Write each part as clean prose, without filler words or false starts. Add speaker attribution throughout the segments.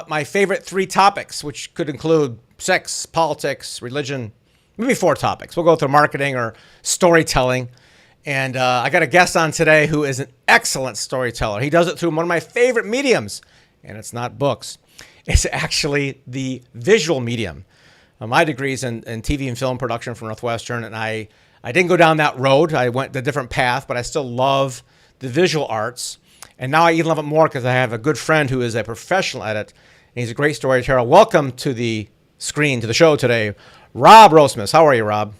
Speaker 1: My favorite 3 topics, which could include sex, politics, religion, maybe 4 topics. We'll go through marketing or storytelling. And I got a guest on today who is an excellent storyteller. He does it through one of my favorite mediums, and it's not books. It's actually the visual medium. My degree's in TV and film production from Northwestern, and I didn't go down that road. I went a different path, but I still love the visual arts. And now I even love it more because I have a good friend who is a professional at it, and he's a great storyteller. Welcome to the screen, to the show today, Rob Rosmis. How are you, Rob?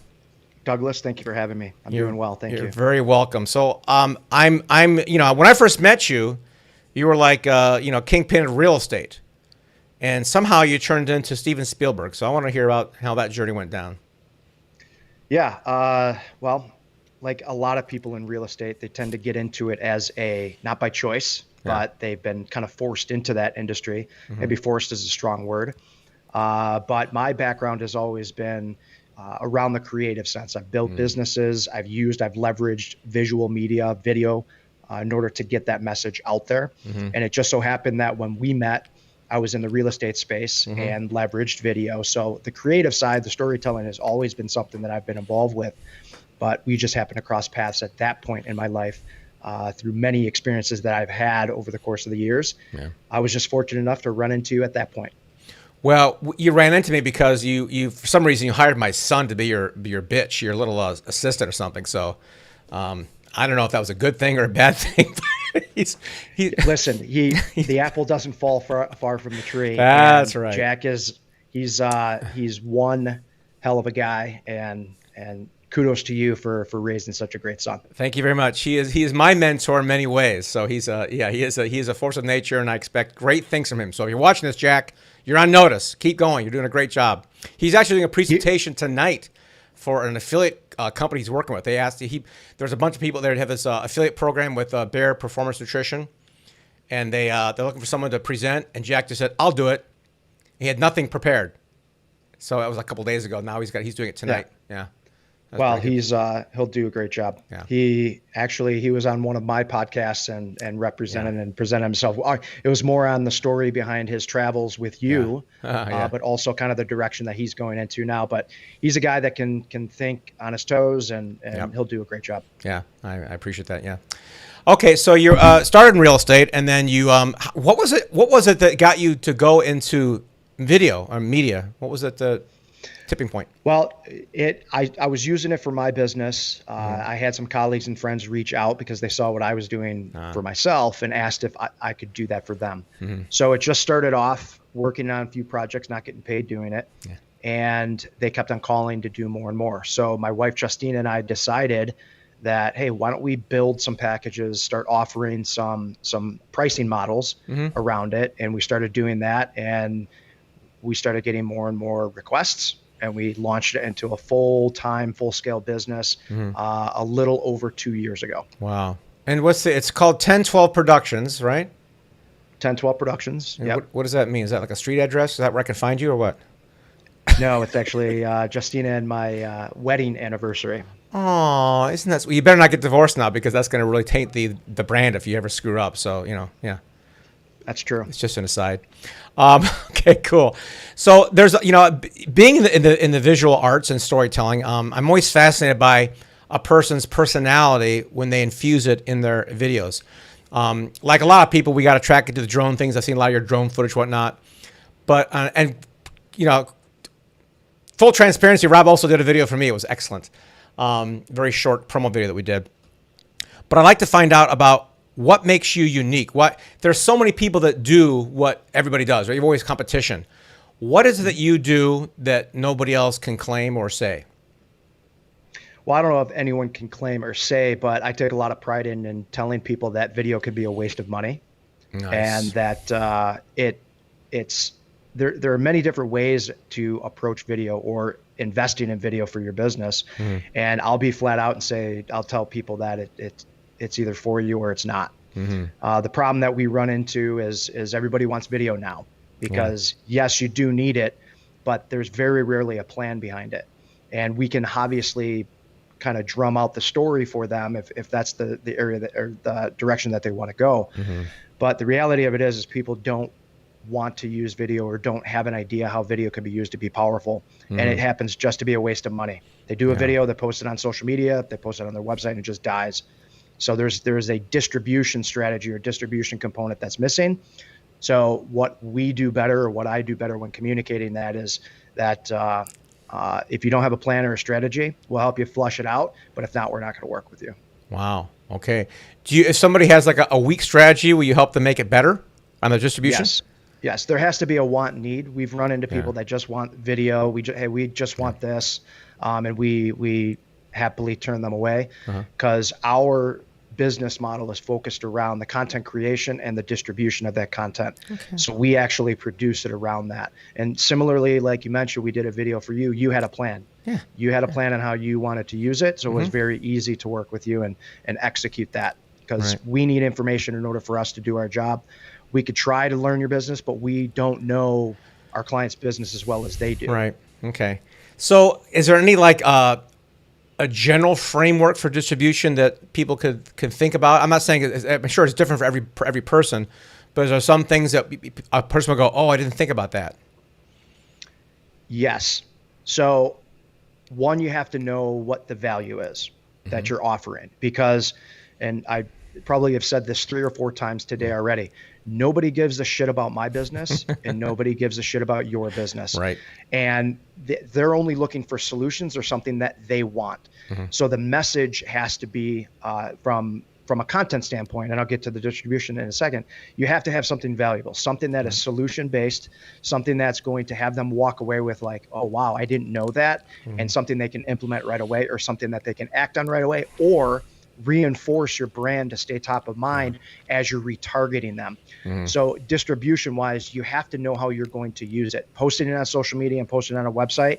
Speaker 2: Douglas, thank you for having me. I'm doing well, thank you.
Speaker 1: You're very welcome. So, I'm, when I first met you, you were like, kingpin of real estate, and somehow you turned into Steven Spielberg. So I want to hear about how that journey went down.
Speaker 2: Yeah, well, like a lot of people in real estate, they tend to get into it as not by choice, but they've been kind of forced into that industry. Maybe forced is a strong word. But my background has always been around the creative sense. I've built businesses, I've leveraged visual media, video, in order to get that message out there. And it just so happened that when we met, I was in the real estate space and leveraged video. So the creative side, the storytelling has always been something that I've been involved with. But we just happened to cross paths at that point in my life through many experiences that I've had over the course of the years. Yeah. I was just fortunate enough to run into you at that point.
Speaker 1: Well, you ran into me because you for some reason you hired my son to be your bitch, your little assistant or something. So I don't know if that was a good thing or a bad thing.
Speaker 2: Listen, the apple doesn't fall far from the tree.
Speaker 1: That's right.
Speaker 2: Jack he's one hell of a guy, and kudos to you for raising such a great son.
Speaker 1: Thank you very much. He is my mentor in many ways. So he is a force of nature, and I expect great things from him. So if you're watching this, Jack, you're on notice. Keep going. You're doing a great job. He's actually doing a presentation tonight for an affiliate company he's working with. They asked there's a bunch of people there that have this affiliate program with Bear Performance Nutrition, and they're looking for someone to present. And Jack just said, "I'll do it." He had nothing prepared, so that was a couple days ago. Now he's doing it tonight. Yeah.
Speaker 2: Well, he'll do a great job. Yeah. He was on one of my podcasts and represented and presented himself. It was more on the story behind his travels with you, but also kind of the direction that he's going into now. But he's a guy that can think on his toes, and he'll do a great job.
Speaker 1: Yeah, I appreciate that. Yeah. Okay, so you started in real estate, and then you what was it that got you to go into video or media? What was it the tipping point?
Speaker 2: Well, I was using it for my business. I had some colleagues and friends reach out because they saw what I was doing for myself and asked if I could do that for them. So it just started off working on a few projects, not getting paid doing it. Yeah. And they kept on calling to do more and more. So my wife, Justine, and I decided that, hey, why don't we build some packages, start offering some pricing models around it. And we started doing that, and we started getting more and more requests. And we launched it into a full-time, full-scale business a little over 2 years ago.
Speaker 1: Wow. And it's called 1012 Productions, right?
Speaker 2: 1012 Productions,
Speaker 1: yeah. What does that mean? Is that like a street address? Is that where I can find you or what?
Speaker 2: No, it's actually Justina and my wedding anniversary.
Speaker 1: Oh, isn't that sweet? You better not get divorced now, because that's going to really taint the brand if you ever screw up. So, yeah.
Speaker 2: That's true.
Speaker 1: It's just an aside. Okay, cool. So there's, being in the visual arts and storytelling, I'm always fascinated by a person's personality when they infuse it in their videos. Like a lot of people, we got attracted to the drone things. I've seen a lot of your drone footage, whatnot. But, full transparency, Rob also did a video for me. It was excellent. Very short promo video that we did. But I'd like to find out about what makes you unique. There's so many people that do what everybody does, right? You've always competition. What is it that you do that nobody else can claim or say?
Speaker 2: Well, I don't know if anyone can claim or say, but I take a lot of pride in telling people that video could be a waste of money. Nice. And that there are many different ways to approach video or investing in video for your business. And I'll be flat out and say, I'll tell people that it's either for you or it's not. The problem that we run into is everybody wants video now, because yes, you do need it, but there's very rarely a plan behind it. And we can obviously kind of drum out the story for them if that's the area or the direction that they want to go. But the reality of it is people don't want to use video or don't have an idea how video can be used to be powerful. And it happens just to be a waste of money. They do a video, they post it on social media, they post it on their website, and it just dies. So there's a distribution strategy or distribution component that's missing. So what we do better, or what I do better when communicating that, is that if you don't have a plan or a strategy, we'll help you flush it out. But if not, we're not going to work with you.
Speaker 1: Wow. Okay. If somebody has like a weak strategy, will you help them make it better on the distribution?
Speaker 2: Yes. There has to be a want and need. We've run into people that just want video. We just want this, and we happily turn them away because our business model is focused around the content creation and the distribution of that content. So we actually produce it around that. And similarly, like you mentioned, we did a video for you. You had a plan. You had a plan on how you wanted to use it. So it was very easy to work with you and execute that, because we need information in order for us to do our job. We could try to learn your business, but we don't know our client's business as well as they do.
Speaker 1: Right. Okay. So is there any like a general framework for distribution that people could think about? I'm not saying, I'm sure it's different for every person, but is there some things that a person will go, oh, I didn't think about that?
Speaker 2: Yes. So one, you have to know what the value is that you're offering, because, and I probably have said this 3 or 4 times today already, nobody gives a shit about my business and nobody gives a shit about your business.
Speaker 1: Right.
Speaker 2: And they're only looking for solutions or something that they want. So the message has to be from a content standpoint, and I'll get to the distribution in a second. You have to have something valuable, something that is solution based, something that's going to have them walk away with like, oh, wow, I didn't know that, and something they can implement right away, or something that they can act on right away, or reinforce your brand to stay top of mind as you're retargeting them. So distribution wise, you have to know how you're going to use it. Posting it on social media and posting it on a website,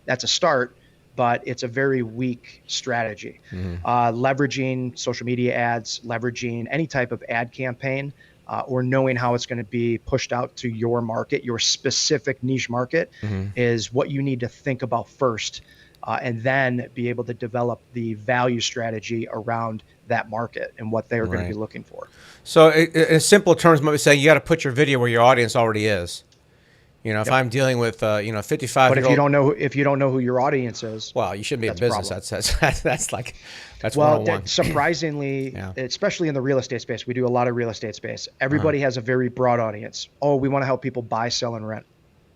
Speaker 2: that's a start, but it's a very weak strategy. Leveraging social media ads, leveraging any type of ad campaign, or knowing how it's going to be pushed out to your market, your specific niche market, is what you need to think about first. And then be able to develop the value strategy around that market and what they're going to be looking for.
Speaker 1: So in simple terms, might be saying you got to put your video where your audience already is. You know, if I'm dealing with 55,
Speaker 2: but if you don't know who your audience is,
Speaker 1: well, you shouldn't be in business. That's 101.
Speaker 2: Surprisingly, especially in the real estate space, we do a lot of real estate space. Everybody has a very broad audience. Oh, we want to help people buy, sell, and rent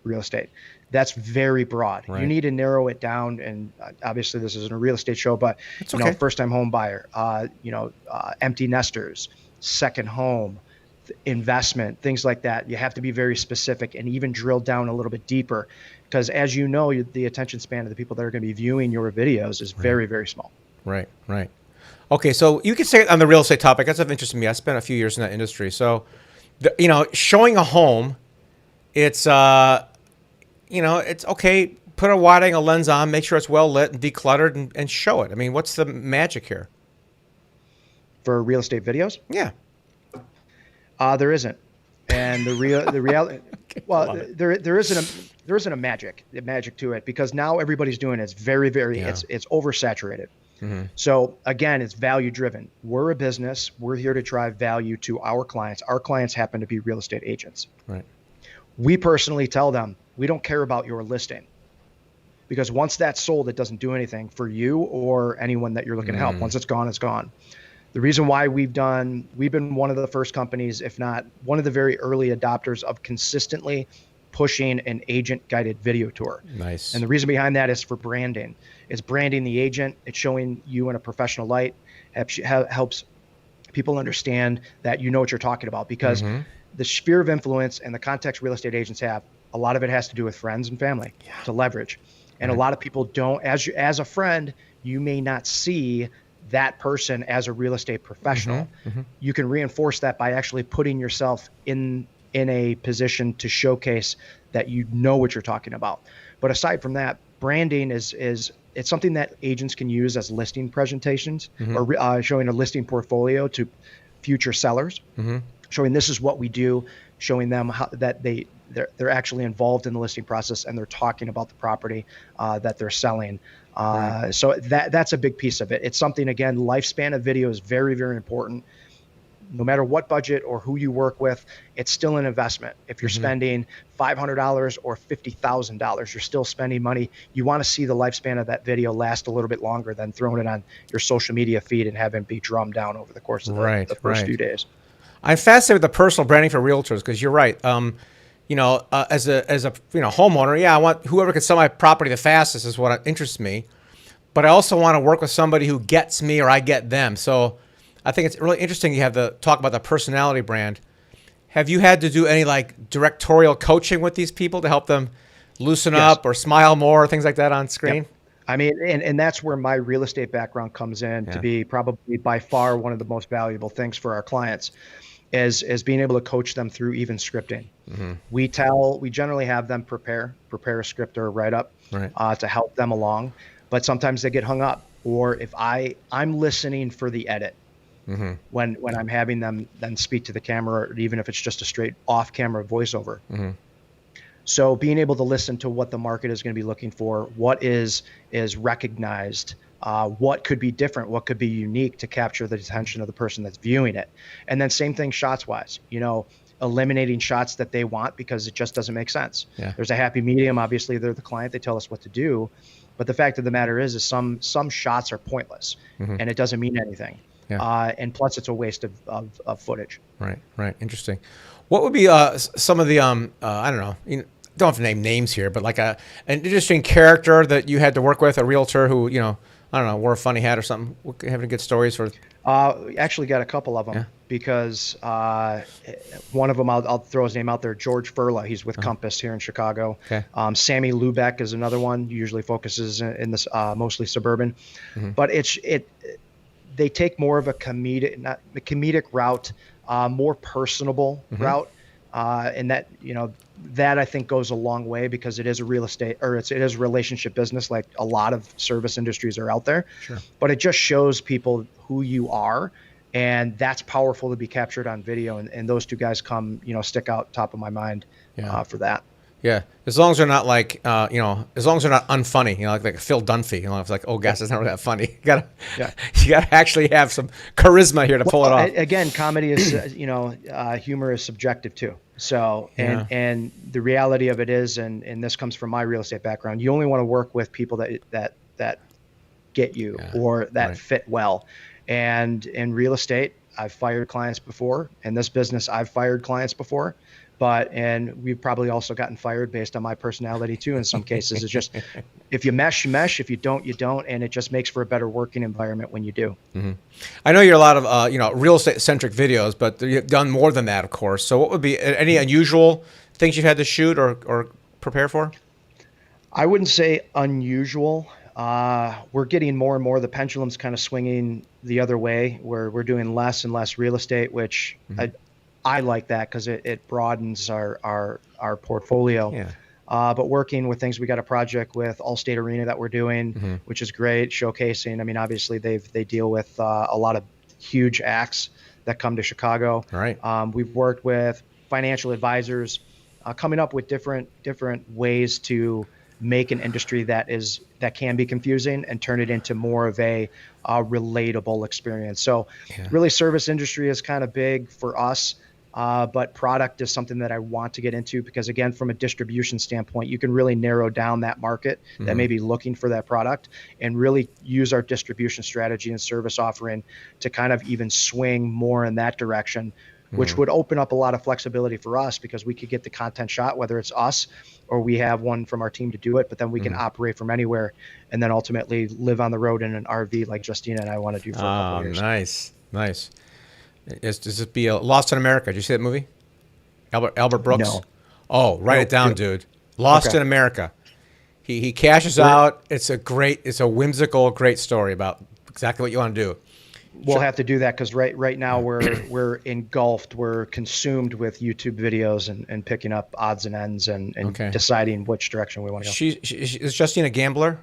Speaker 2: real estate. That's very broad. You need to narrow it down. And obviously this isn't a real estate show, but first time home buyer, empty nesters, second home, investment, things like that. You have to be very specific and even drill down a little bit deeper, because as you know, the attention span of the people that are going to be viewing your videos is very, very small. Right.
Speaker 1: Okay. So you could say on the real estate topic, that's of interest to me. I spent a few years in that industry. So, showing a home, it's okay. Put a wide angle lens on, make sure it's well lit and decluttered, and show it. I mean, what's the magic here?
Speaker 2: For real estate videos?
Speaker 1: Yeah.
Speaker 2: There isn't. And the reality, there isn't a magic to it, because now everybody's doing it. It's very, very, it's oversaturated. So again, it's value driven. We're a business. We're here to drive value to our clients. Our clients happen to be real estate agents.
Speaker 1: Right.
Speaker 2: We personally tell them, we don't care about your listing, because once that's sold, it doesn't do anything for you or anyone that you're looking to help. Once it's gone, it's gone. The reason why we've been one of the first companies, if not one of the very early adopters of consistently pushing an agent guided video tour.
Speaker 1: Nice.
Speaker 2: And the reason behind that is for branding. It's branding the agent. It's showing you in a professional light. Helps people understand that you know what you're talking about, because the sphere of influence and the context real estate agents have, a lot of it has to do with friends and family to leverage. And a lot of people don't, as a friend, you may not see that person as a real estate professional. You can reinforce that by actually putting yourself in a position to showcase that you know what you're talking about. But aside from that, branding is it's something that agents can use as listing presentations, or showing a listing portfolio to future sellers, showing this is what we do, showing them how that they're actually involved in the listing process and they're talking about the property that they're selling. So that's a big piece of it. It's something, again, lifespan of video is very, very important. no matter what budget or who you work with, it's still an investment. If you're spending $500 or $50,000, you're still spending money. You want to see the lifespan of that video last a little bit longer than throwing it on your social media feed and having it be drummed down over the course of the first few days.
Speaker 1: I'm fascinated with the personal branding for realtors because you're right. As a homeowner, I want whoever can sell my property the fastest is what interests me. But I also want to work with somebody who gets me or I get them. So I think it's really interesting you have to talk about the personality brand. Have you had to do any like directorial coaching with these people to help them loosen up or smile more, or things like that on screen?
Speaker 2: Yep. I mean, and that's where my real estate background comes in to be probably by far one of the most valuable things for our clients is being able to coach them through even scripting. We generally have them prepare a script or a write-up to help them along, but sometimes they get hung up. Or if I'm listening for the edit when I'm having them then speak to the camera, or even if it's just a straight off-camera voiceover. So being able to listen to what the market is going to be looking for, what is recognized, what could be different, what could be unique to capture the attention of the person that's viewing it. And then same thing shots wise, eliminating shots that they want because it just doesn't make sense. There's a happy medium. Obviously they're the client, they tell us what to do. But the fact of the matter is some shots are pointless and it doesn't mean anything. And plus it's a waste of footage.
Speaker 1: Right. Interesting. What would be some of the, I don't know, don't have to name names here, but like an interesting character that you had to work with, a realtor who, I don't know, wore a funny hat or something? Have any good stories for?
Speaker 2: Actually got a couple of them because one of them, I'll throw his name out there, George Furla. He's with Compass here in Chicago. Sammy Lubeck is another one. Usually focuses in this mostly suburban, but they take more of a comedic route, more personable route. And that I think goes a long way because it is a real estate or it is a relationship business like a lot of service industries are out there. But it just shows people who you are, and that's powerful to be captured on video. And those two guys stick out top of my mind for that.
Speaker 1: Yeah, as long as they're not like, as long as they're not unfunny, like Phil Dunphy. It's like, oh, gosh, it's not really that funny. You gotta actually have some charisma here to pull it off.
Speaker 2: Again, comedy is, humor is subjective too. So, and the reality of it is, and this comes from my real estate background, you only want to work with people that get you or that fit well. And in real estate, I've fired clients before. In this business, I've fired clients before. And we've probably also gotten fired based on my personality too. In some cases, it's just, if you mesh, you mesh. If you don't, you don't. And it just makes for a better working environment when you do.
Speaker 1: I know you're a lot of, real estate centric videos, but you've done more than that, of course. So what would be any unusual things you've had to shoot or prepare for?
Speaker 2: I wouldn't say unusual. We're getting more and more, the pendulum's kind of swinging the other way where we're doing less and less real estate, which I like that because it broadens our portfolio. But working with things, we got a project with Allstate Arena that we're doing, which is great, showcasing. I mean, obviously they deal with a lot of huge acts that come to Chicago. We've worked with financial advisors, coming up with different ways to make an industry that can be confusing and turn it into more of a relatable experience. So really service industry is kind of big for us. But product is something that I want to get into because, again, from a distribution standpoint, you can really narrow down that market that may be looking for that product and really use our distribution strategy and service offering to kind of even swing more in that direction, which would open up a lot of flexibility for us because we could get the content shot, whether it's us or we have one from our team to do it, but then we can operate from anywhere and then ultimately live on the road in an RV like Justina and I want to do for a couple of years.
Speaker 1: Nice. Does it be Lost in America? Did you see that movie? Albert Brooks?
Speaker 2: No.
Speaker 1: Oh, write it down, dude. Lost in America. He cashes out. It's a whimsical, great story about exactly what you want to do.
Speaker 2: We'll have to do that because right now we're engulfed, we're consumed with YouTube videos and picking up odds and ends and deciding which direction we want to go.
Speaker 1: Is Justine a gambler?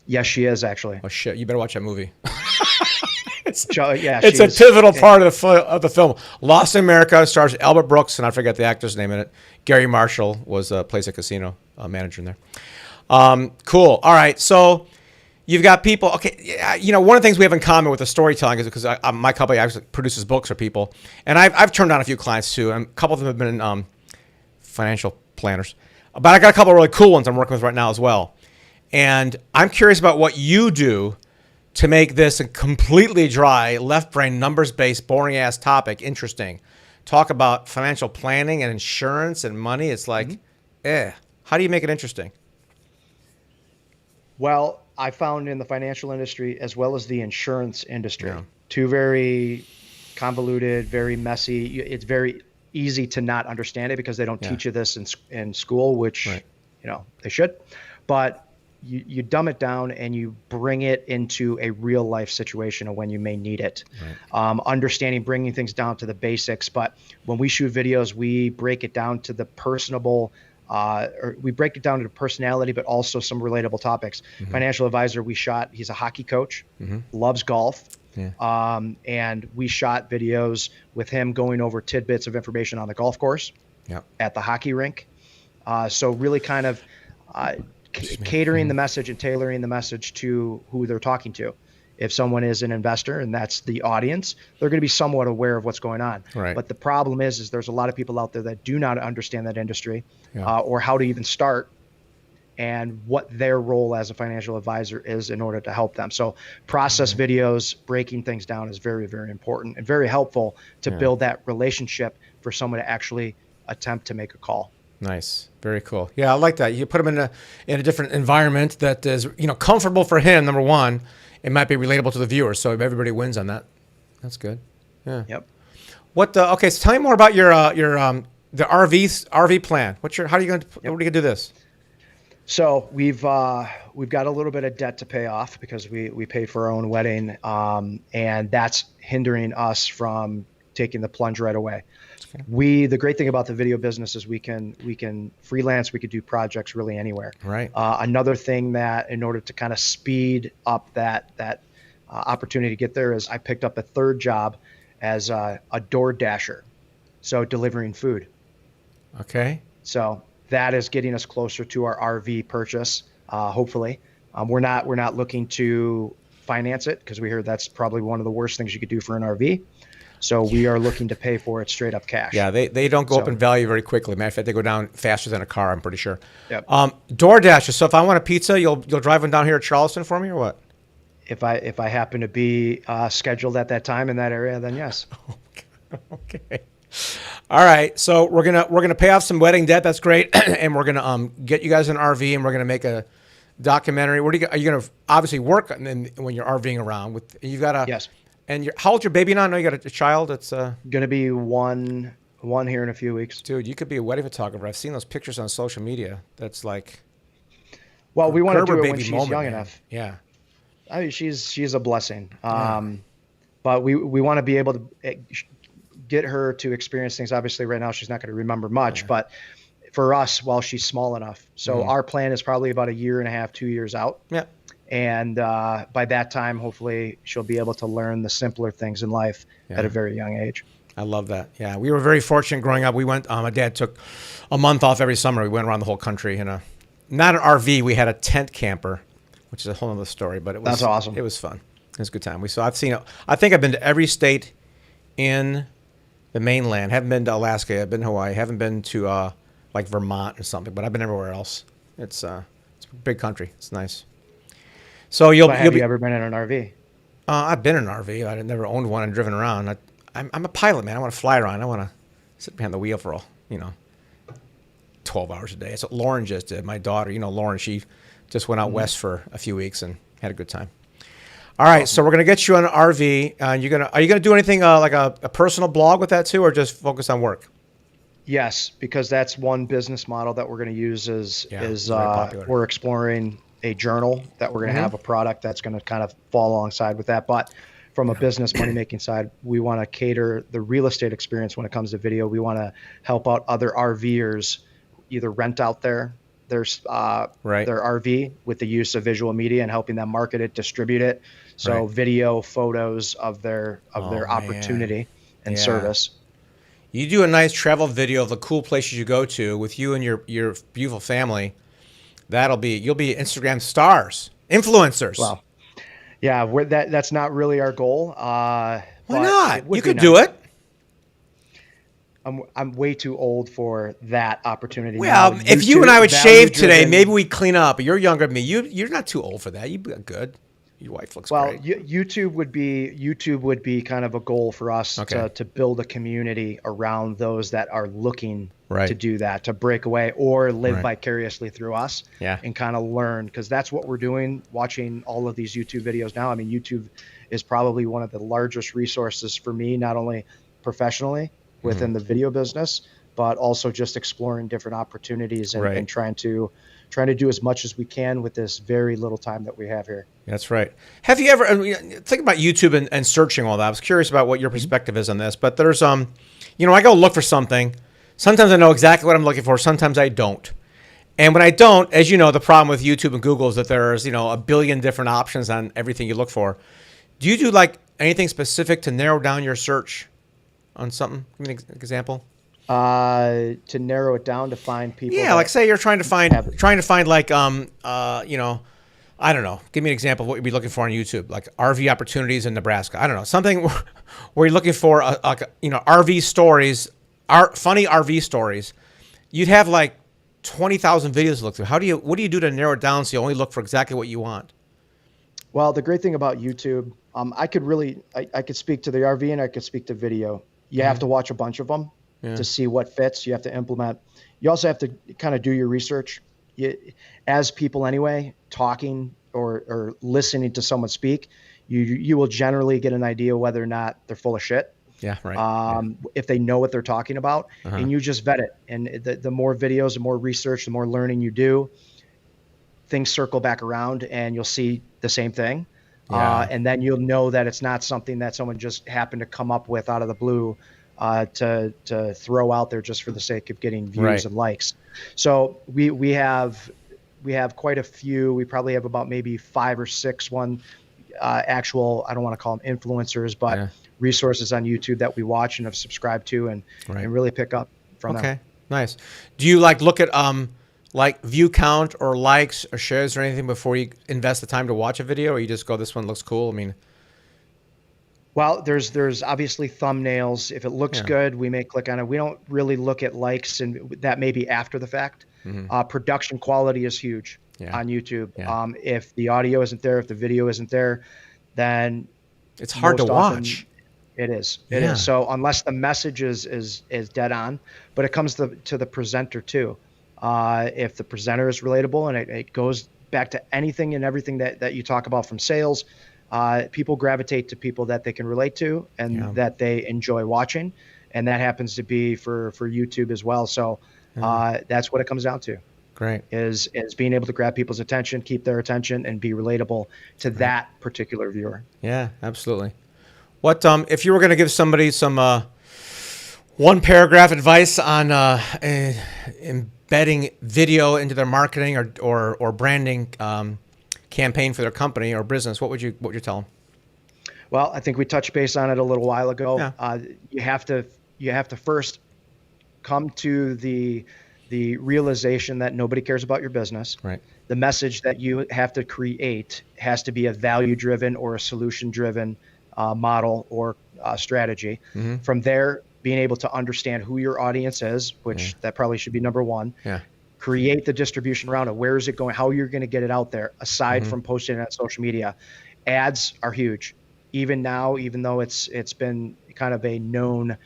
Speaker 2: Yes, she is actually.
Speaker 1: Oh shit! You better watch that movie. It's a pivotal part of the film. Lost in America stars Albert Brooks, and I forget the actor's name in it. Gary Marshall plays a casino manager in there. Cool. All right. So you've got people. Okay, one of the things we have in common with the storytelling is because my company actually produces books for people, and I've turned down a few clients too, and a couple of them have been financial planners, but I got a couple of really cool ones I'm working with right now as well. And I'm curious about what you do to make this a completely dry, left brain, numbers based, boring ass topic interesting. Talk about financial planning and insurance and money. It's like, how do you make it interesting?
Speaker 2: Well, I found in the financial industry as well as the insurance industry, two very convoluted, very messy. It's very easy to not understand it because they don't teach you this in school, which they should. But you dumb it down and you bring it into a real life situation of when you may need it. Understanding, bringing things down to the basics. But when we shoot videos, we break it down to the personable. Or we break it down to personality, but also some relatable topics. Financial advisor, he's a hockey coach, loves golf. And we shot videos with him going over tidbits of information on the golf course, at the hockey rink. So really kind of catering the message and tailoring the message to who they're talking to. If someone is an investor and that's the audience, they're going to be somewhat aware of what's going on. But the problem is there's a lot of people out there that do not understand that industry or how to even start and what their role as a financial advisor is in order to help them. So process videos, breaking things down is very, very important and very helpful to build that relationship for someone to actually attempt to make a call.
Speaker 1: Nice. Very cool. Yeah, I like that. You put him in a different environment that is, comfortable for him, number one. It might be relatable to the viewer, so everybody wins on that. That's good. Yeah.
Speaker 2: Yep.
Speaker 1: Okay, so tell me more about your the RV plan. How are you going to do this?
Speaker 2: So we've got a little bit of debt to pay off because we paid for our own wedding, and that's hindering us from taking the plunge right away. The great thing about the video business is we can freelance, we could do projects really anywhere. Another thing that in order to kind of speed up that opportunity to get there is I picked up a third job as a door dasher, so delivering food.
Speaker 1: Okay.
Speaker 2: So that is getting us closer to our RV purchase. Hopefully, we're not looking to finance it because we heard that's probably one of the worst things you could do for an RV. So we are looking to pay for it straight up cash.
Speaker 1: Yeah, they don't go up in value very quickly. Matter of fact, they go down faster than a car, I'm pretty sure.
Speaker 2: Yep.
Speaker 1: DoorDash. So if I want a pizza, you'll drive one down here at Charleston for me or what?
Speaker 2: If I happen to be scheduled at that time in that area, then yes.
Speaker 1: Okay. All right. So we're gonna pay off some wedding debt. That's great, and we're gonna get you guys an RV, and we're gonna make a documentary. Are you gonna obviously work when you're RVing around with? You've got a
Speaker 2: yes.
Speaker 1: And how old's your baby now? I know you got a child. It's
Speaker 2: going to be one here in a few weeks.
Speaker 1: Dude, you could be a wedding photographer. I've seen those pictures on social media. That's like,
Speaker 2: well, we want to do it when she's young enough.
Speaker 1: Yeah,
Speaker 2: I mean, she's a blessing. But we want to be able to get her to experience things. Obviously, right now she's not going to remember much, but for us, while she's small enough. So our plan is probably about 1.5 years, 2 years out.
Speaker 1: Yeah.
Speaker 2: And by that time, hopefully, she'll be able to learn the simpler things in life at a very young age.
Speaker 1: I love that. Yeah, we were very fortunate growing up. We went. My dad took a month off every summer. We went around the whole country in not an RV. We had a tent camper, which is a whole other story. But it was
Speaker 2: that's awesome.
Speaker 1: It was fun. It was a good time. I think I've been to every state in the mainland. Haven't been to Alaska. I've been to Hawaii. Haven't been to like Vermont or something. But I've been everywhere else. It's a big country. It's nice. So
Speaker 2: have you ever been in an RV?
Speaker 1: I've been in an RV. I never owned one and driven around. I'm a pilot, man. I want to fly around. I want to sit behind the wheel for 12 hours a day. That's what Lauren just did. My daughter, Lauren, she just went out west for a few weeks and had a good time. All right, so we're gonna get you on an RV. Are you gonna do anything like a personal blog with that too, or just focus on work?
Speaker 2: Yes, because that's one business model that we're going to use is we're exploring a journal that we're going to have a product that's going to kind of fall alongside with that. But from a business money making side, we want to cater the real estate experience when it comes to video. We want to help out other RVers either rent out their RV with the use of visual media and helping them market it, distribute it. So video, photos of their opportunity and service.
Speaker 1: You do a nice travel video of the cool places you go to with you and your beautiful family. You'll be Instagram stars. Influencers.
Speaker 2: Well, yeah, that's not really our goal.
Speaker 1: Why
Speaker 2: But
Speaker 1: not?
Speaker 2: it would
Speaker 1: You
Speaker 2: be
Speaker 1: could do
Speaker 2: nice.
Speaker 1: it.
Speaker 2: I'm way too old for that opportunity now.
Speaker 1: Well, if you and I would
Speaker 2: Value
Speaker 1: shave today,
Speaker 2: driven.
Speaker 1: maybe we clean up. You're younger than me. You're not too old for that. You look good. Your wife looks
Speaker 2: Well,
Speaker 1: great.
Speaker 2: YouTube would be kind of a goal for us
Speaker 1: Okay.
Speaker 2: to build a community around those that are looking
Speaker 1: Right.
Speaker 2: to do that, to break away or live
Speaker 1: Right.
Speaker 2: vicariously through us.
Speaker 1: Yeah.
Speaker 2: And kind of learn, because that's what we're doing, watching all of these YouTube videos now. I mean, YouTube is probably one of the largest resources for me, not only professionally within the video business, but also just exploring different opportunities and,
Speaker 1: Right.
Speaker 2: and trying to do as much as we can with this very little time that we have here.
Speaker 1: That's right. Have you ever think about YouTube and searching all that? I was curious about what your perspective is on this. But there's I go look for something. Sometimes I know exactly what I'm looking for. Sometimes I don't. And when I don't, as you know, the problem with YouTube and Google is that there's a billion different options on everything you look for. Do you do like anything specific to narrow down your search on something? Give me an example.
Speaker 2: To narrow it down to find people.
Speaker 1: Yeah, like say you're trying to find like I don't know. Give me an example of what you'd be looking for on YouTube, like RV opportunities in Nebraska. I don't know, something where you're looking for RV stories, funny RV stories. You'd have like 20,000 videos to look through. What do you do to narrow it down so you only look for exactly what you want?
Speaker 2: Well, the great thing about YouTube, I could speak to the RV and I could speak to video. You have to watch a bunch of them to see what fits. You have to implement. You also have to kind of do your research. As people anyway, talking or listening to someone speak, you will generally get an idea whether or not they're full of shit.
Speaker 1: Yeah, right.
Speaker 2: If they know what they're talking about, and you just vet it. And the more videos, the more research, the more learning you do, things circle back around and you'll see the same thing.
Speaker 1: Yeah.
Speaker 2: And then you'll know that it's not something that someone just happened to come up with out of the blue to throw out there just for the sake of getting views
Speaker 1: Right.
Speaker 2: and likes. So we have quite a few. We probably have about maybe 5 or 6 actual, I don't want to call them influencers, but resources on YouTube that we watch and have subscribed to and really pick up from them.
Speaker 1: Okay, nice. Do you like look at like view count or likes or shares or anything before you invest the time to watch a video, or you just go, this one looks cool? I mean,
Speaker 2: Well, there's obviously thumbnails. If it looks good, we may click on it. We don't really look at likes, and that may be after the fact. Production quality is huge on YouTube.
Speaker 1: Yeah.
Speaker 2: If the audio isn't there, if the video isn't there, then
Speaker 1: it's hard to
Speaker 2: most often
Speaker 1: watch.
Speaker 2: It is.
Speaker 1: Yeah.
Speaker 2: So unless the message is dead on, but it comes to the presenter too. If the presenter is relatable and it goes back to anything and everything that you talk about from sales, people gravitate to people that they can relate to and that they enjoy watching. And that happens to be for YouTube as well. So that's what it comes down to.
Speaker 1: Great.
Speaker 2: Is being able to grab people's attention, keep their attention, and be relatable to that particular viewer.
Speaker 1: Yeah, absolutely. What if you were going to give somebody some one paragraph advice on embedding video into their marketing or branding campaign for their company or business, what would you tell them?
Speaker 2: Well, I think we touched base on it a little while ago.
Speaker 1: Yeah.
Speaker 2: You have to first come to the realization that nobody cares about your business.
Speaker 1: Right.
Speaker 2: The message that you have to create has to be a value-driven or a solution-driven model or strategy. From there, being able to understand who your audience is, which that probably should be number one.
Speaker 1: Yeah.
Speaker 2: Create the distribution around it. Where is it going? How you're going to get it out there, aside from posting it on social media. Ads are huge. Even now, even though it's been kind of a known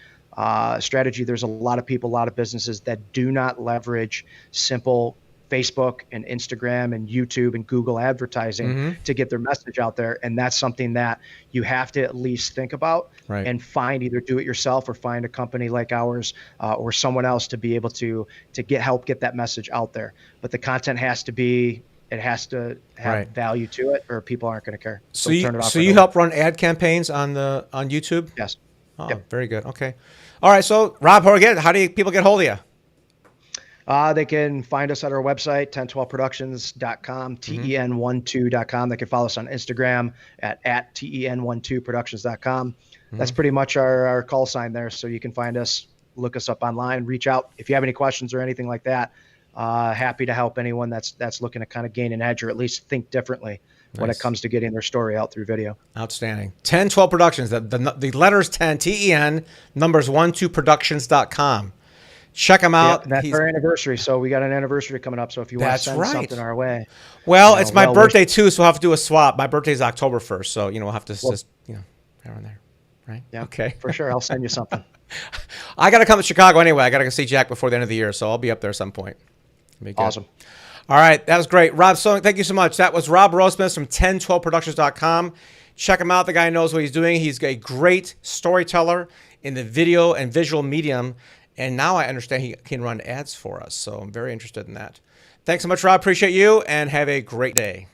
Speaker 2: strategy, there's a lot of people, a lot of businesses that do not leverage simple Facebook and Instagram and YouTube and Google advertising to get their message out there. And that's something that you have to at least think about and find, either do it yourself or find a company like ours or someone else to be able to help get that message out there. But the content has to have value to it, or people aren't going to care.
Speaker 1: So you help run ad campaigns on YouTube?
Speaker 2: Yes.
Speaker 1: Oh, very good. Okay. All right. So Rob, how do people get hold of you?
Speaker 2: They can find us at our website, 1012productions.com, ten12.com. They can follow us on Instagram at ten12productions.com. That's pretty much our call sign there. So you can find us, look us up online, reach out. If you have any questions or anything like that, Happy to help anyone that's looking to kind of gain an edge or at least think differently when it comes to getting their story out through video.
Speaker 1: Outstanding. 1012 Productions, the letters 10, TEN, numbers 12productions.com. Check him out.
Speaker 2: Yep, and that's our anniversary. So we got an anniversary coming up. So if you want to send something our way.
Speaker 1: Well, it's my birthday too, so we'll have to do a swap. My birthday is October 1st. So, we'll have to just, around there. Right?
Speaker 2: Yeah,
Speaker 1: okay.
Speaker 2: For sure. I'll send you something.
Speaker 1: I got to come to Chicago anyway. I got to go see Jack before the end of the year. So I'll be up there at some point.
Speaker 2: Awesome.
Speaker 1: All right. That was great. Rob, thank you so much. That was Rob Rosmis from 1012productions.com. Check him out. The guy knows what he's doing. He's a great storyteller in the video and visual medium. And now I understand he can run ads for us. So I'm very interested in that. Thanks so much, Rob. Appreciate you and have a great day.